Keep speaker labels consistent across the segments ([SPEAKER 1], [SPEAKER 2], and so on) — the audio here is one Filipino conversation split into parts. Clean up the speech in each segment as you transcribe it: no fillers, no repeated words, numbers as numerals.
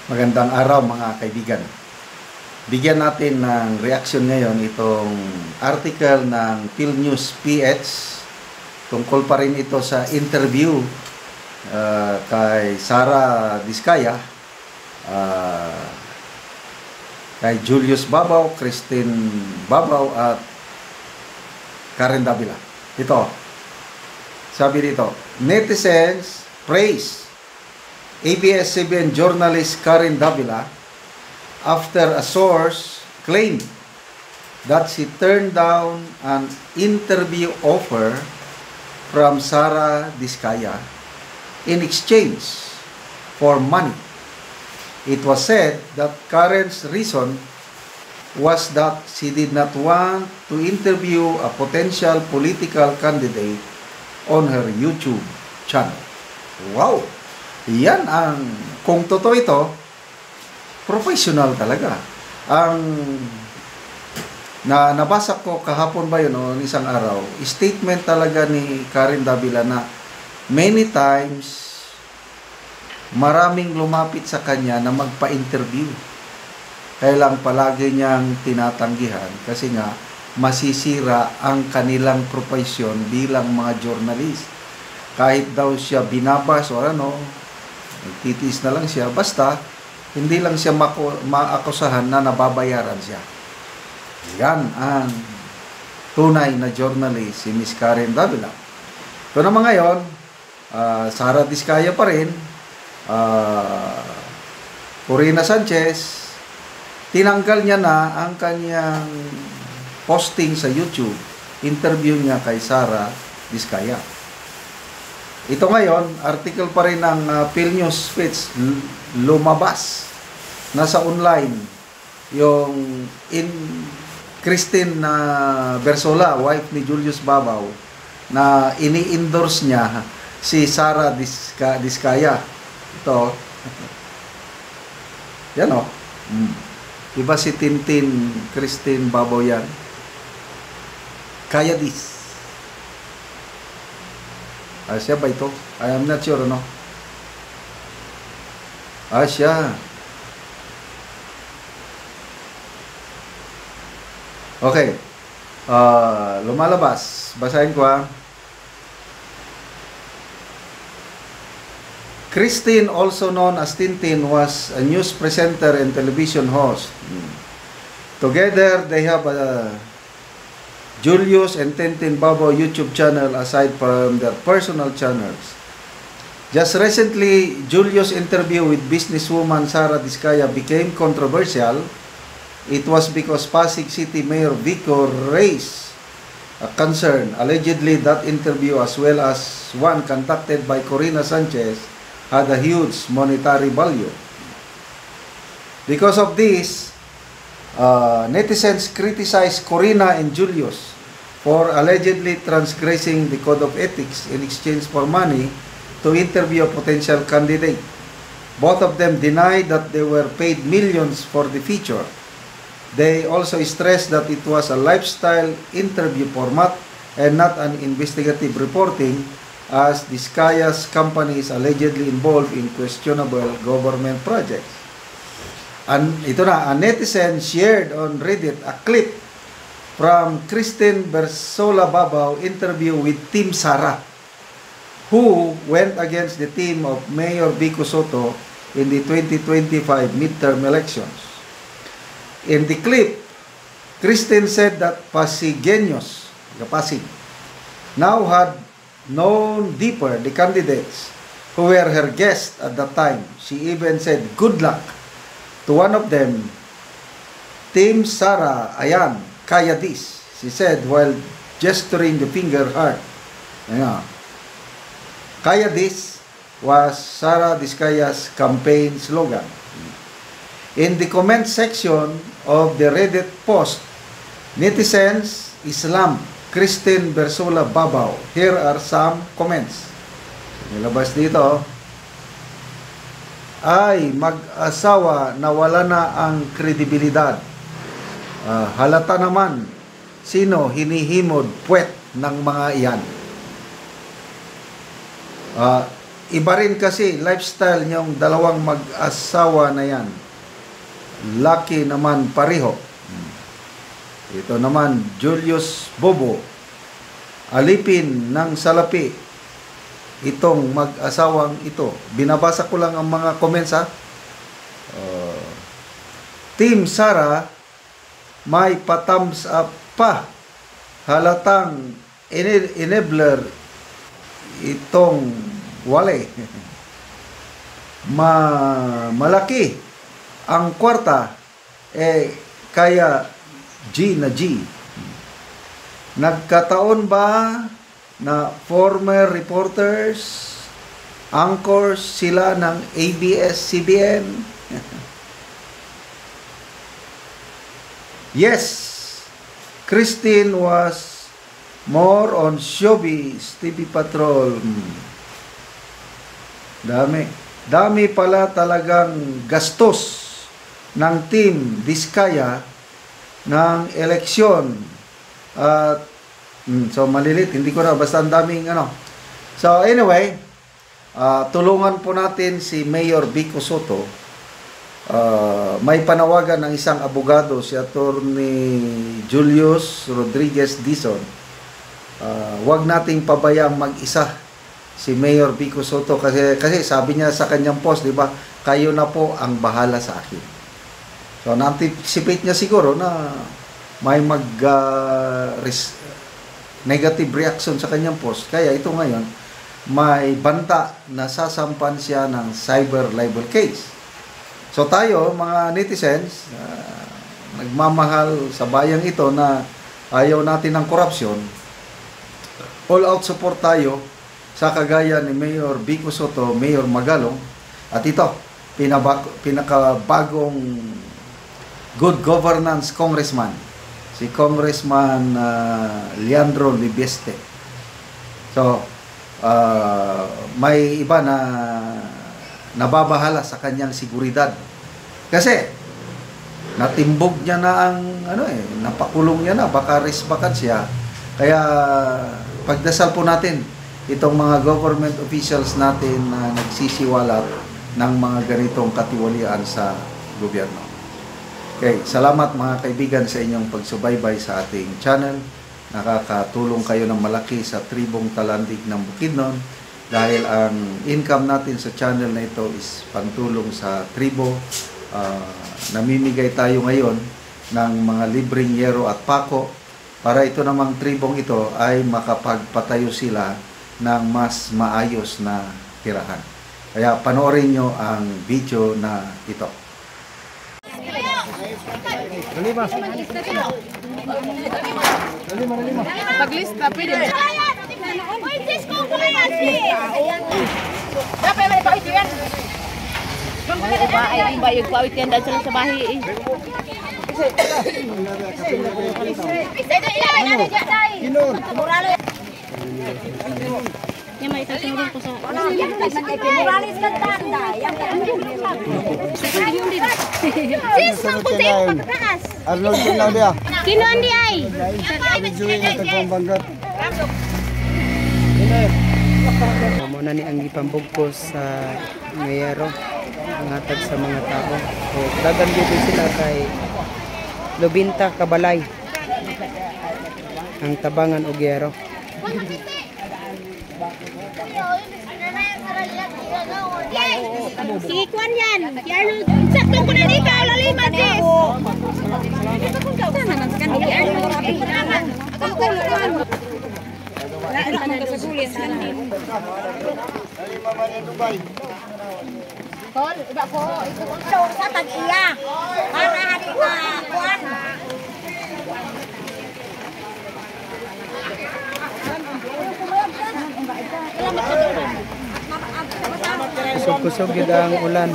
[SPEAKER 1] Magandang araw mga kaibigan. Bigyan natin ng reaction ngayon itong article ng PhilNews PH. Tungkol pa rin ito sa interview kay Sara Diskaya, kay Julius Babaw, Christine Babaw at Karen Davila. Ito, sabi dito, netizens praise ABS-CBN journalist Karen Davila after a source claimed that she turned down an interview offer from Sara Diskaya in exchange for money. It was said that Karen's reason was that she did not want to interview a potential political candidate on her YouTube channel. Wow! Yan ang, kung totoo ito, professional talaga. Ang nabasa ko kahapon ba yun o isang araw, statement talaga ni Karen Davila na many times maraming lumapit sa kanya na magpa-interview. Kaya lang palagi niyang tinatanggihan kasi nga masisira ang kanilang profesyon bilang mga journalist. Kahit daw siya binabas o ano, nagtitiis na lang siya, basta hindi lang siya maakusahan na nababayaran siya. Yan ang tunay na journalist, si Miss Karen Davila. Ito naman ngayon, Sara Diskaya pa rin, Corina Sanchez, tinanggal niya na ang kanyang posting sa YouTube, interview niya kay Sara Diskaya. Ito ngayon, article pa rin ng PhilNews Fits, lumabas. Nasa online, yung Christine Bersola, wife ni Julius Babaw, na ini-endorse niya si Sara Diskaya. Ito. Yan o. Diba si Tintin Christine Babaw yan? Kaya this. Siya ba ito? I am not sure, no? Siya. Okay. Lumalabas. Basahin ko, Christine, also known as Tintin, was a news presenter and television host. Together, they have a Julius and Tintin Babaw YouTube channel aside from their personal channels. Just recently, Julius' interview with businesswoman Sara Diskaya became controversial. It was because Pasig City Mayor Vico raised a concern. Allegedly, that interview as well as one conducted by Corina Sanchez had a huge monetary value. Because of this, netizens criticized Corina and Julius for allegedly transgressing the code of ethics in exchange for money to interview a potential candidate. Both of them denied that they were paid millions for the feature. They also stressed that it was a lifestyle interview format and not an investigative reporting, as Diskaya's company is allegedly involved in questionable government projects. And ito na, a netizen shared on Reddit a clip from Christine Bersola Babaw interview with Team Sara, who went against the team of Mayor Vico Soto in the 2025 midterm elections. In the clip, Christine said that Pasigueños, the Pasig, now had known deeper the candidates who were her guests at that time. She even said good luck to one of them, Team Sara, ayan, kaya this, she said while gesturing the finger heart. Ayan. Kaya this was Sara Diskaya's campaign slogan. In the comment section of the Reddit post, netizens Islam Christine Bersola Babaw. Here are some comments. Nilabas dito. Ay, mag-asawa na wala na ang kredibilidad. Halata naman sino hinihimod puwet ng mga iyan. iba rin kasi lifestyle niyong dalawang mag-asawa na yan. Lucky naman pareho. Ito naman, Julius Bobo. Alipin ng salapi itong mag-asawang ito. Binabasa ko lang ang mga comments ha. Team Sara, may pa-thumbs up pa. Halatang enabler itong wale. Malaki ang kwarta, kaya G na G. Nagkataon ba na former reporters, anchors sila ng ABS-CBN? Yes, Christine was more on showbiz, TV Patrol. Dami pala talagang gastos ng Team Diskaya ng eleksyon. At so malilit, hindi ko na, basta ang daming ano. So anyway, tulungan po natin si Mayor Vico Soto. May panawagan ng isang abogado, si Attorney Julius Rodriguez Dizon. Wag nating pabayang mag-isa si Mayor Vico Soto kasi sabi niya sa kanyang post, di ba, kayo na po ang bahala sa akin. So na-anticipate niya siguro na may negative reaction sa kanyang post. Kaya ito ngayon, may banta na sasampan siya ng cyber libel case. So tayo, mga netizens, nagmamahal sa bayang ito na ayaw natin ng korupsyon, all out support tayo sa kagaya ni Mayor Vico Soto, Mayor Magalong, at ito, pinakabagong good governance congressman, si Congressman Leandro Libieste. So, may iba na nababahala sa kanyang seguridad. Kasi, natimbog niya na ang, napakulong niya na, baka risbakan siya. Kaya, pagdasal po natin, itong mga government officials natin na nagsisiwalat ng mga ganitong katiwalian sa gobyerno. Okay, salamat mga kaibigan sa inyong pagsubaybay sa ating channel. Nakakatulong kayo ng malaki sa tribong Talandig ng Bukidnon dahil ang income natin sa channel na ito is pantulong sa tribo. Namimigay tayo ngayon ng mga libreng yero at pako para ito namang tribong ito ay makapagpatayo sila ng mas maayos na tirahan. Kaya panoorin nyo ang video na ito.
[SPEAKER 2] Paglista, pwede. Ay, bayog pa yan dahil sila sa bahay. Yan may tatanong ko sa... Sis, ang punta yung pagkakas.
[SPEAKER 3] Arnold na dia.
[SPEAKER 2] Sino andi ay?
[SPEAKER 3] Amo na ni ang gipambugkos sa mayero ang hatag sa mga tao. So dagan dito sila kay Lubinta Kabalay. Ang tabangan og yero.
[SPEAKER 2] Si Kwan yan. Sakto ko na di ka. Laliman sis. Tol, iba ko. Ito sa tag-iya. Para hari na Kwan.
[SPEAKER 3] Kusog-kusog gid ang ulan.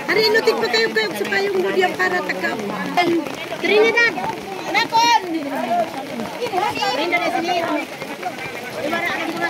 [SPEAKER 2] Hari inutik pa kayo sa payong budyang para tagap. Trinidad. Anak kon. Rinda na sini. Gimana ada bunga?